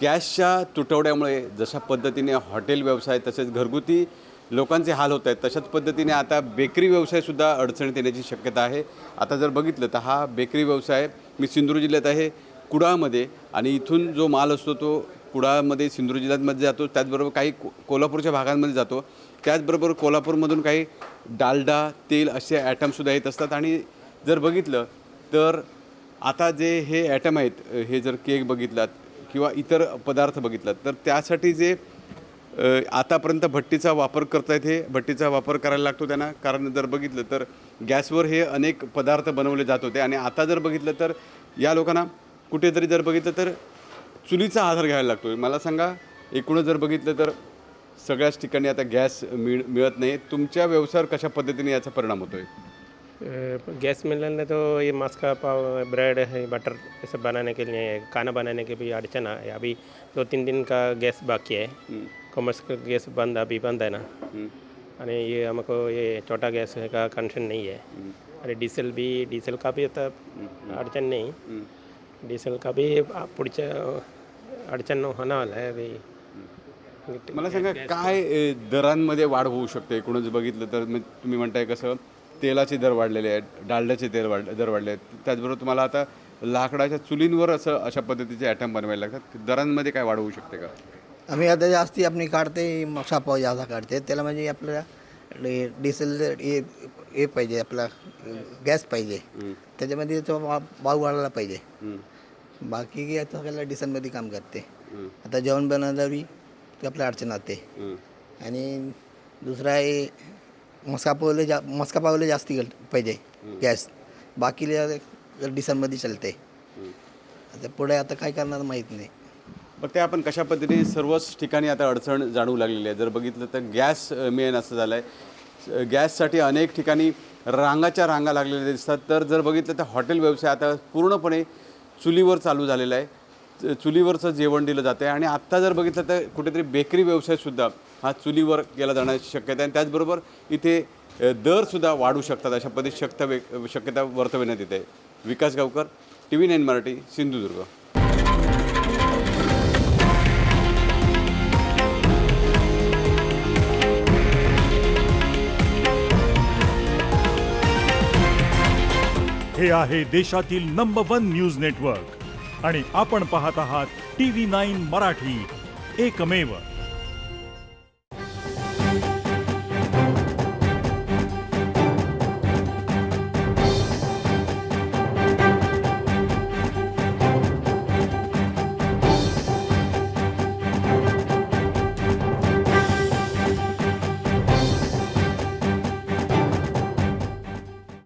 गॅसच्या तुटवड्यामुळे जशा पद्धतीने हॉटेल व्यवसाय तसेच घरगुती लोकांचे हाल होत आहेत तशाच पद्धतीने आता बेकरी व्यवसायसुद्धा अडचणीत येण्याची शक्यता आहे। आता जर बघितलं तर हा बेकरी व्यवसाय मी सिंधुदुर्ग जिल्ह्यात आहे कुडाळमध्ये, आणि इथून जो माल असतो तो कुडाळमध्ये सिंधुदुर्ग जिल्ह्यामध्ये जातो, त्याचबरोबर काही कोल्हापूरच्या भागांमध्ये जातो, त्याचबरोबर कोल्हापूरमधून काही डालडा तेल असे ॲटमसुद्धा येत असतात। आणि जर बघितलं तर आता जे हे ॲटम आहेत, हे जर केक बघितलात किंवा इतर पदार्थ बघितलात तर त्यासाठी जे आतापर्यंत भट्टीचा वापर करतायत, हे भट्टीचा वापर करायला लागतो त्यांना, कारण जर बघितलं तर गॅसवर हे अनेक पदार्थ बनवले जात होते आणि आता जर बघितलं तर या लोकांना कुठेतरी जर बघितलं तर चुलीचा आधार घ्यायला लागतो। मला सांगा, एकूणच जर बघितलं तर सगळ्याच ठिकाणी आता गॅस मिळत नाही, तुमच्या व्यवसायावर कशा पद्धतीने याचा परिणाम होतोय? गैस मिलने तो ये मस्का पाव ब्रेड है बटर ये सब बनाने के लिए खाना बनाने के भी अड़चन है। अभी 2-3 दिन का गैस बाकी है। कमर्शियल गैस अभी बंद है ना, और ये हमको ये छोटा गैस का कनेक्शन नहीं है। अरे डीजल का भी होता अड़चन नहीं, डीजल का भी पुढच्या अडचण होणार वाला है अभी। मला सांगा, काय दरांमध्ये वाढ होऊ शकते? एकूणच बघितलं तर तुम्ही म्हणताय कसं तेलाचे दर वाढलेले आहेत, डालड्याचे दर वाढले आहेत, त्याचबरोबर तुम्हाला आता लाकडाच्या चुलींवर अशा पद्धतीचे ॲटम बनवायला लागतात, दरांमध्ये काय वाढ होऊ शकते का? आम्ही आता जास्ती आपण काढते मसापाव जादा काढते, त्याला म्हणजे आपल्याला डिझेल हे पाहिजे, आपला गॅस पाहिजे, त्याच्यामध्ये तो भाव वाढायला पाहिजे। बाकी आता सगळ्याला डिझेलमध्ये काम करते। आता जेवण बनवायला बी ते आपल्या अडचण येते। आणि दुसरा आहे मस्का पावले जास्ती पाहिजे गॅस, बाकीला डिझेलमध्ये चालते। आता पुढे आता काय करणार माहीत नाही। मग ते आपण कशा पद्धतीने सर्वच ठिकाणी आता अडचण जाणवू लागलेली आहे। जर बघितलं तर गॅस मेन असं झालं आहे, गॅससाठी अनेक ठिकाणी रांगाच्या रांगा लागलेल्या दिसतात। तर जर बघितलं तर हॉटेल व्यवसाय आता पूर्णपणे चुलीवर चालू झालेला आहे, चुलीवरचं जेवण दिलं जातं आहे। आणि आत्ता जर बघितलं तर कुठेतरी बेकरी व्यवसायसुद्धा हा चुलीवर केला जाण्याची शक्यता आहे, आणि त्याचबरोबर इथे दरसुद्धा वाढू शकतात अशा पद्धती शक्यता वर्तवण्यात येते। विकास गावकर, TV9 मराठी, सिंधुदुर्ग। हे आहे देशातील नंबर 1 न्यूज नेटवर्क आणि आपण पाहत आहात TV9 मराठी, एकमेव।